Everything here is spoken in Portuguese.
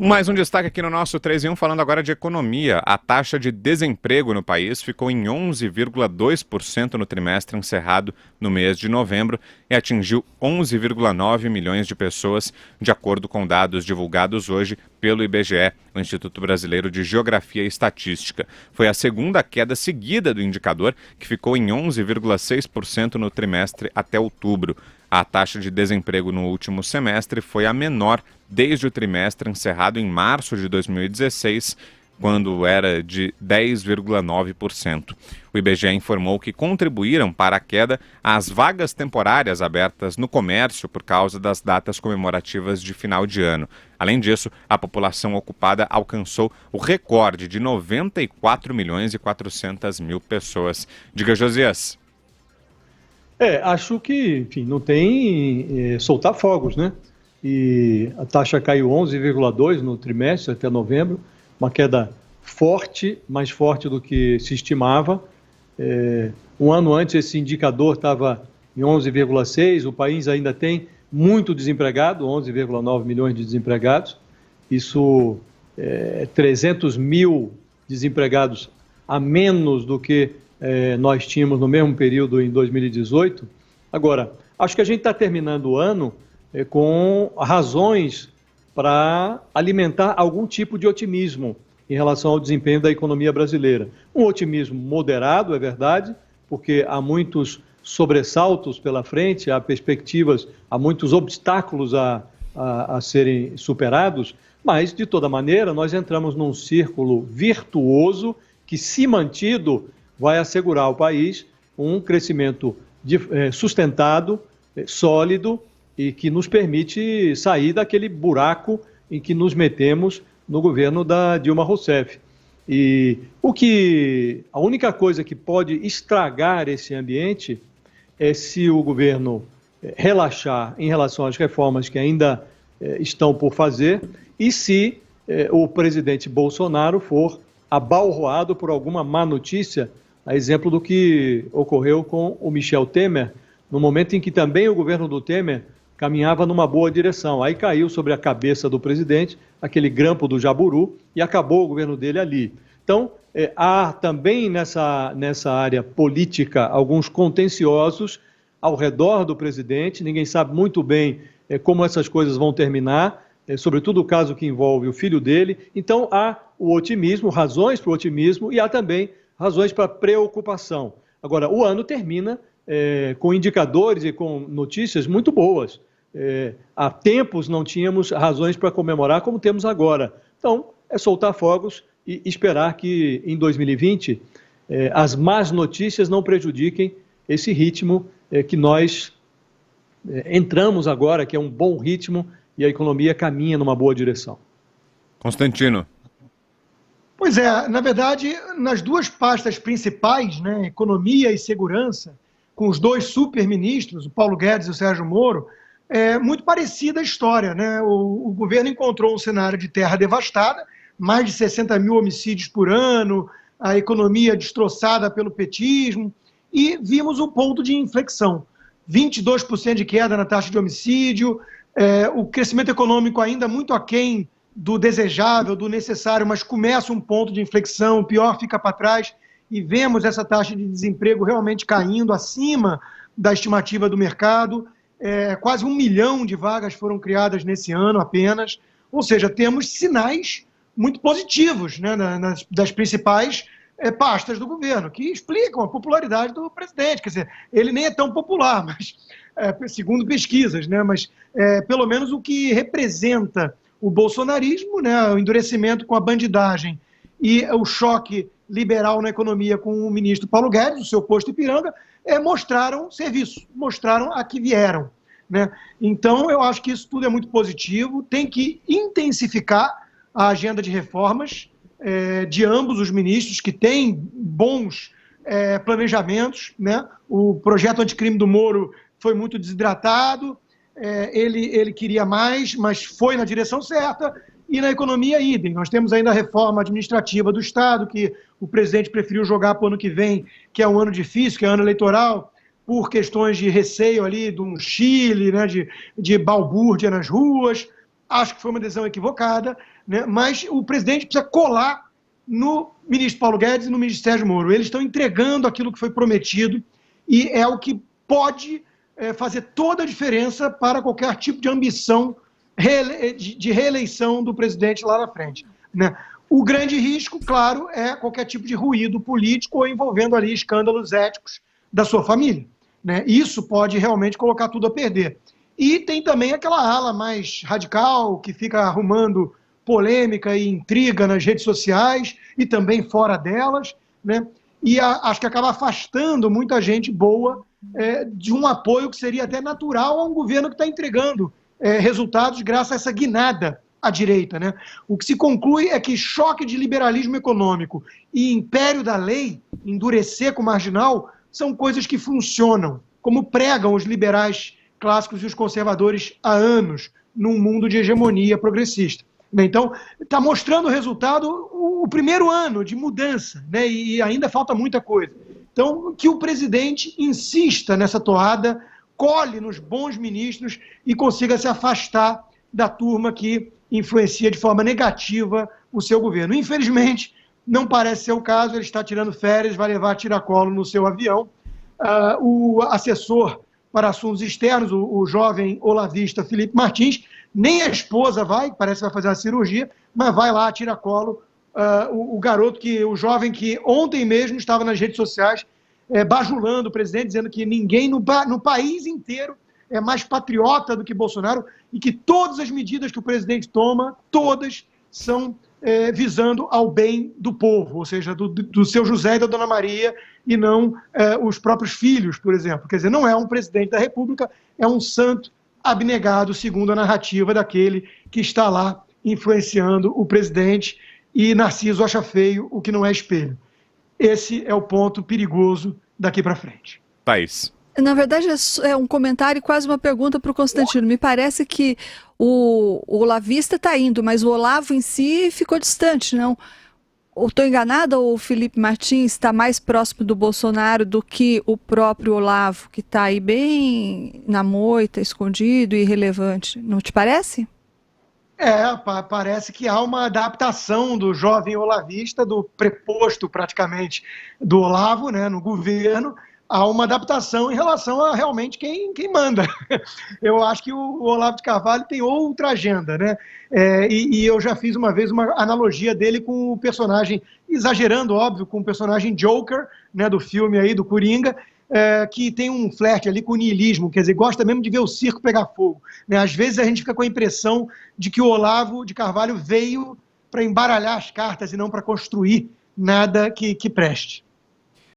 Mais um destaque aqui no nosso 3 em 1, falando agora de economia. A taxa de desemprego no país ficou em 11,2% no trimestre encerrado no mês de novembro e atingiu 11,9 milhões de pessoas, de acordo com dados divulgados hoje pelo IBGE, o Instituto Brasileiro de Geografia e Estatística. Foi a segunda queda seguida do indicador, que ficou em 11,6% no trimestre até outubro. A taxa de desemprego no último semestre foi a menor desde o trimestre encerrado em março de 2016, quando era de 10,9%. O IBGE informou que contribuíram para a queda as vagas temporárias abertas no comércio por causa das datas comemorativas de final de ano. Além disso, a população ocupada alcançou o recorde de 94 milhões e 400 mil pessoas. Diga, Josias. Acho que, enfim, não tem soltar fogos, né? E a taxa caiu 11,2% no trimestre até novembro, uma queda forte, mais forte do que se estimava. Um ano antes esse indicador estava em 11,6%, o país ainda tem muito desempregado, 11,9 milhões de desempregados. Isso é 300 mil desempregados a menos do que nós tínhamos no mesmo período em 2018. Agora, acho que a gente está terminando o ano com razões para alimentar algum tipo de otimismo em relação ao desempenho da economia brasileira. Um otimismo moderado, é verdade, porque há muitos sobressaltos pela frente, há perspectivas, há muitos obstáculos a serem superados, mas, de toda maneira, nós entramos num círculo virtuoso que, se mantido, vai assegurar ao país um crescimento sustentado, sólido e que nos permite sair daquele buraco em que nos metemos no governo da Dilma Rousseff. E a única coisa que pode estragar esse ambiente é se o governo relaxar em relação às reformas que ainda estão por fazer e se o presidente Bolsonaro for abalroado por alguma má notícia, a exemplo do que ocorreu com o Michel Temer, no momento em que também o governo do Temer caminhava numa boa direção. Aí caiu sobre a cabeça do presidente aquele grampo do jaburu e acabou o governo dele ali. Então, há também nessa área política alguns contenciosos ao redor do presidente, ninguém sabe muito bem como essas coisas vão terminar, sobretudo o caso que envolve o filho dele. Então, há o otimismo, razões para o otimismo e há também razões para preocupação. Agora, o ano termina com indicadores e com notícias muito boas. Há tempos não tínhamos razões para comemorar como temos agora. Então, é soltar fogos e esperar que em 2020 as más notícias não prejudiquem esse ritmo que nós entramos agora, que é um bom ritmo e a economia caminha numa boa direção. Constantino. Pois é, na verdade, nas duas pastas principais, né, economia e segurança, com os dois superministros, o Paulo Guedes e o Sérgio Moro, é muito parecida a história, né? O governo encontrou um cenário de terra devastada, mais de 60 mil homicídios por ano, a economia destroçada pelo petismo, e vimos um ponto de inflexão. 22% de queda na taxa de homicídio, o crescimento econômico ainda muito aquém do desejável, do necessário, mas começa um ponto de inflexão, o pior fica para trás, e vemos essa taxa de desemprego realmente caindo acima da estimativa do mercado. Quase 1 milhão de vagas foram criadas nesse ano apenas, ou seja, temos sinais muito positivos, né, das principais pastas do governo, que explicam a popularidade do presidente. Quer dizer, ele nem é tão popular, mas, segundo pesquisas, né, mas pelo menos o que representa o bolsonarismo, né, o endurecimento com a bandidagem e o choque liberal na economia com o ministro Paulo Guedes, o seu posto Ipiranga, mostraram serviço, mostraram a que vieram, né? Então, eu acho que isso tudo é muito positivo, tem que intensificar a agenda de reformas de ambos os ministros, que têm bons planejamentos, né? O projeto anticrime do Moro foi muito desidratado, ele queria mais, mas foi na direção certa, e na economia, idem. Nós temos ainda a reforma administrativa do Estado, que o presidente preferiu jogar para o ano que vem, que é um ano difícil, que é ano eleitoral, por questões de receio ali de um Chile, né, de balbúrdia nas ruas. Acho que foi uma decisão equivocada. né? Mas o presidente precisa colar no ministro Paulo Guedes e no ministro Sérgio Moro. Eles estão entregando aquilo que foi prometido e é o que pode fazer toda a diferença para qualquer tipo de ambição de reeleição do presidente lá na frente, né? O grande risco, claro, é qualquer tipo de ruído político ou envolvendo ali escândalos éticos da sua família, né? Isso pode realmente colocar tudo a perder. E tem também aquela ala mais radical que fica arrumando polêmica e intriga nas redes sociais e também fora delas, né? E acho que acaba afastando muita gente boa de um apoio que seria até natural a um governo que está entregando resultados graças a essa guinada à direita, né? O que se conclui é que choque de liberalismo econômico e império da lei, endurecer com o marginal, são coisas que funcionam, como pregam os liberais clássicos e os conservadores há anos, num mundo de hegemonia progressista. Então, está mostrando o resultado o primeiro ano de mudança, né? E ainda falta muita coisa. Então, que o presidente insista nessa toada, colhe nos bons ministros e consiga se afastar da turma que influencia de forma negativa o seu governo. Infelizmente, não parece ser o caso, ele está tirando férias, vai levar tiracolo no seu avião. O assessor para assuntos externos, o jovem olavista Felipe Martins, nem a esposa vai, parece que vai fazer uma cirurgia, mas vai lá, tiracolo, o jovem que ontem mesmo estava nas redes sociais bajulando o presidente, dizendo que ninguém no país inteiro é mais patriota do que Bolsonaro e que todas as medidas que o presidente toma, todas são visando ao bem do povo, ou seja, do seu José e da Dona Maria, e não os próprios filhos, por exemplo. Quer dizer, não é um presidente da República, é um santo abnegado, segundo a narrativa daquele que está lá influenciando o presidente, e Narciso acha feio o que não é espelho. Esse é o ponto perigoso daqui para frente. Thaís. Na verdade, é um comentário e quase uma pergunta para o Constantino. Me parece que o olavista está indo, mas o Olavo em si ficou distante, não? Estou enganada ou o Felipe Martins está mais próximo do Bolsonaro do que o próprio Olavo, que está aí bem na moita, escondido e irrelevante? Não te parece? Parece que há uma adaptação do jovem olavista, do preposto praticamente do Olavo, né, no governo. Há uma adaptação em relação a realmente quem manda. Eu acho que o Olavo de Carvalho tem outra agenda, né? E eu já fiz uma vez uma analogia dele com o personagem, exagerando, óbvio, com o personagem Joker, né, do filme aí, do Coringa, que tem um flerte ali com o niilismo, quer dizer, gosta mesmo de ver o circo pegar fogo, né? Às vezes a gente fica com a impressão de que o Olavo de Carvalho veio para embaralhar as cartas e não para construir nada que preste.